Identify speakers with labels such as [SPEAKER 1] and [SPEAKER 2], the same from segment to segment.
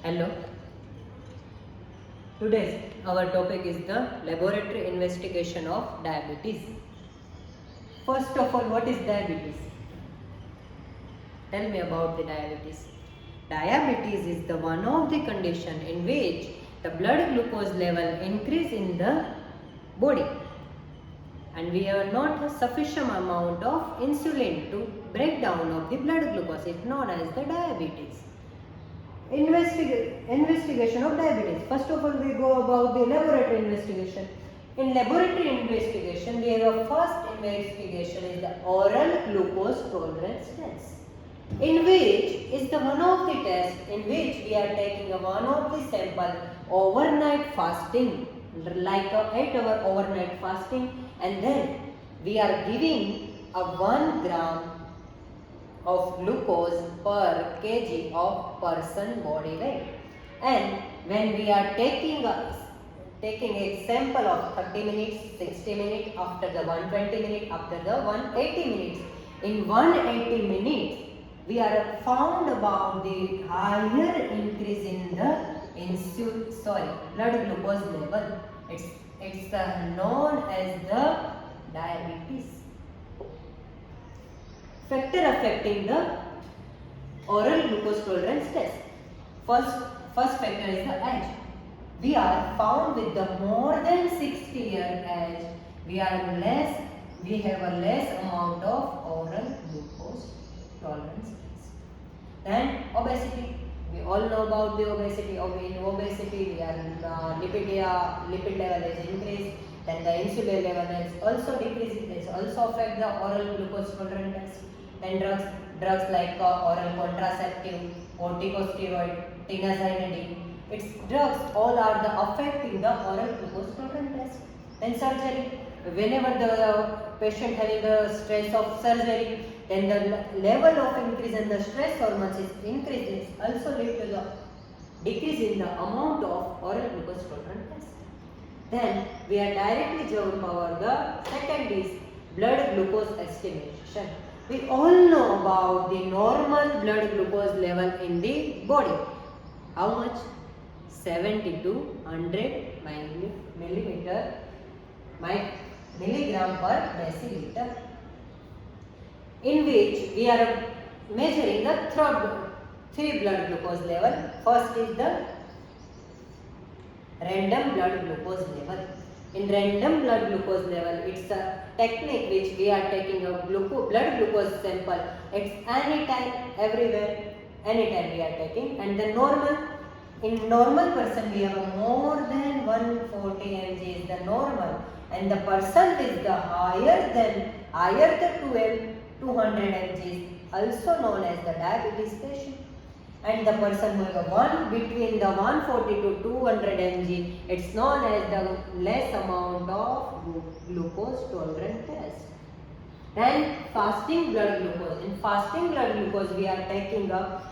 [SPEAKER 1] Hello. Today's our topic is the laboratory investigation of diabetes. First of all, what is diabetes? Tell me about the diabetes. Diabetes is the one of the condition in which the blood glucose level increase in the body and we have not a sufficient amount of insulin to break down of the blood glucose. It's known as the diabetes. Investigation of diabetes. First of all, we go about the laboratory investigation. In laboratory investigation, we have a first investigation is the oral glucose tolerance test, in which is the one of the test in which we are taking a one of the sample overnight fasting, like a 8-hour overnight fasting, and then we are giving a 1 gram of glucose per kg of person body weight, and when we are taking a sample of 30 minutes, 60 minutes, after the 120 minutes, after the 180 minutes, in 180 minutes we are found about the higher increase in the blood glucose level. It's known as the diabetes. Factor affecting the oral glucose tolerance test. First factor is the age. We are found with the more than 60-year age. We have a less amount of oral glucose tolerance test. Then obesity. We all know about the obesity. In obesity, we are lipid level is increased. Then the insulin level is also decreased. This also affect the oral glucose tolerance test. Then drugs like oral contraceptive, corticosteroid, tinazanidine. Its drugs all are the affecting the oral glucose tolerance test. Then surgery. Whenever the patient having the stress of surgery, then the level of increase in the stress hormones is increases, also lead to the decrease in the amount of oral glucose tolerance test. Then we are directly jump over the second is blood glucose estimation. We all know about the normal blood glucose level in the body. How much? 70 to 100 milligram per deciliter, in which we are measuring the three blood glucose level. First is the random blood glucose level. In random blood glucose level, it's a technique which we are taking a blood glucose sample. It's anytime, everywhere, anytime we are taking. And the in normal person we have a more than 140 mg is the normal, and the person with the higher than 200 mg, also known as the diabetes patient. And the person who have between the 140 to 200 mg, it's known as the less amount of glucose tolerance test. Then fasting blood glucose. In fasting blood glucose, we are taking a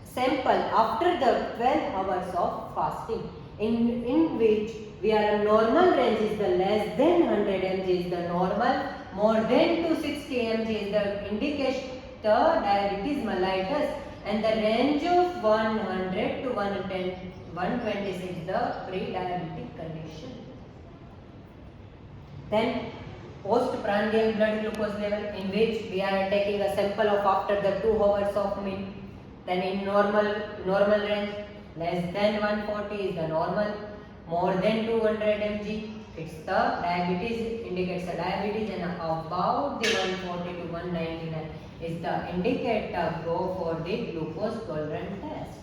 [SPEAKER 1] sample after the 12 hours of fasting, in which we are normal range is the less than 100 mg is the normal, more than 260 mg is the indication diabetes mellitus, and the range of 100 to 126 is the pre-diabetic condition. Then postprandial blood glucose level, in which we are taking a sample of after the 2 hours of meal. Then in normal range, less than 140 is the normal, more than 200 mg, it's the diabetes, indicates the diabetes, and about the 140 to 199 is the indicator go for the glucose tolerance test.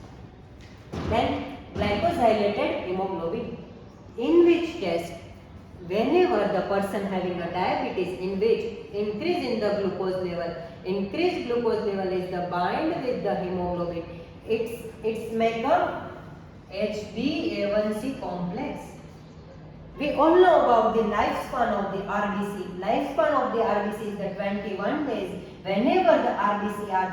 [SPEAKER 1] Then glycosylated hemoglobin, in which test whenever the person having a diabetes, in which increase in the glucose level, increased glucose level is the bind with the hemoglobin, it's make a HbA1c complex. We all know about the lifespan of the RBC. Lifespan of the RBC is the 21 days. Whenever the RBC are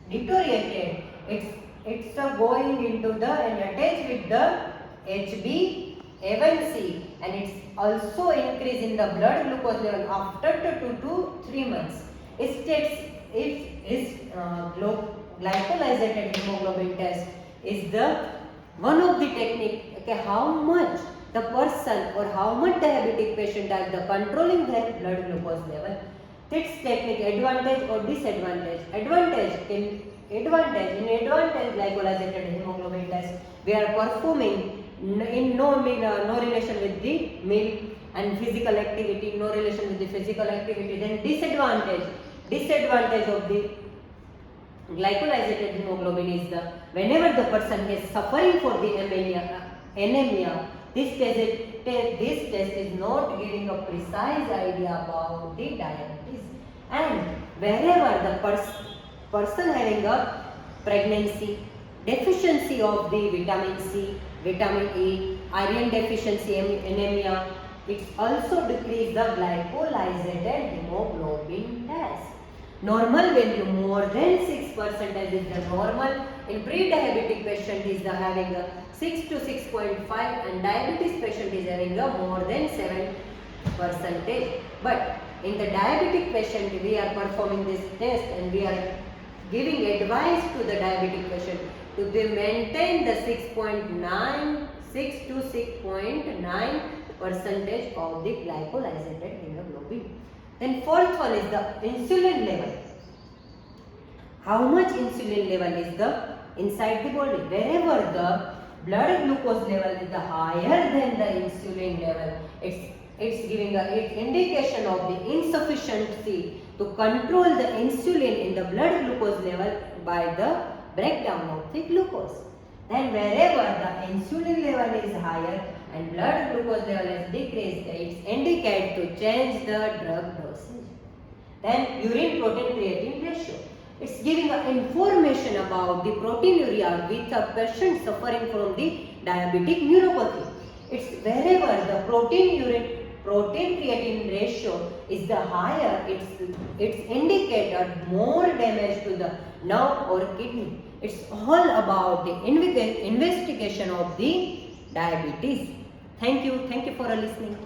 [SPEAKER 1] deteriorated, it's going into the and attached with the HbA1c, and it's also increase in the blood glucose level after 2 to 3 months. It states if is glycosylated hemoglobin test is the one of the technique. Okay, how much the person or how much diabetic patient are the controlling their blood glucose level. This technique advantage or disadvantage. Advantage in advantage glycolysated hemoglobin test we are performing in no relation with the meal and physical activity, no relation with the physical activity. Then disadvantage of the glycolysated hemoglobin is the whenever the person is suffering for the anemia, this test is not giving a precise idea about the diabetes. And wherever the person having a pregnancy, deficiency of the vitamin C, vitamin E, iron deficiency, anemia, it also decrease the glycolysated hemoglobin test. Normal value more than 6% is the normal. In pre-diabetic patient is the having a 6 to 6.5 and diabetes patient is having a more than 7%. But in the diabetic patient we are performing this test and we are giving advice to the diabetic patient to maintain the 6 to 6.9% of the glycolysated hemoglobin. Then fourth one is the insulin level. How much insulin level is the inside the body? Wherever the blood glucose level is the higher than the insulin level, it's giving a indication of the insufficiency to control the insulin in the blood glucose level by the breakdown of the glucose. Then wherever the insulin level is higher and blood glucose level is decreased, it's indicate to change the drug dosage. Then urine protein creatine ratio. It's giving information about the proteinuria with a patient suffering from the diabetic neuropathy. It's wherever the protein creatine ratio is the higher, it's indicated more damage to the nerve or kidney. It's all about the investigation of the diabetes. Thank you for listening.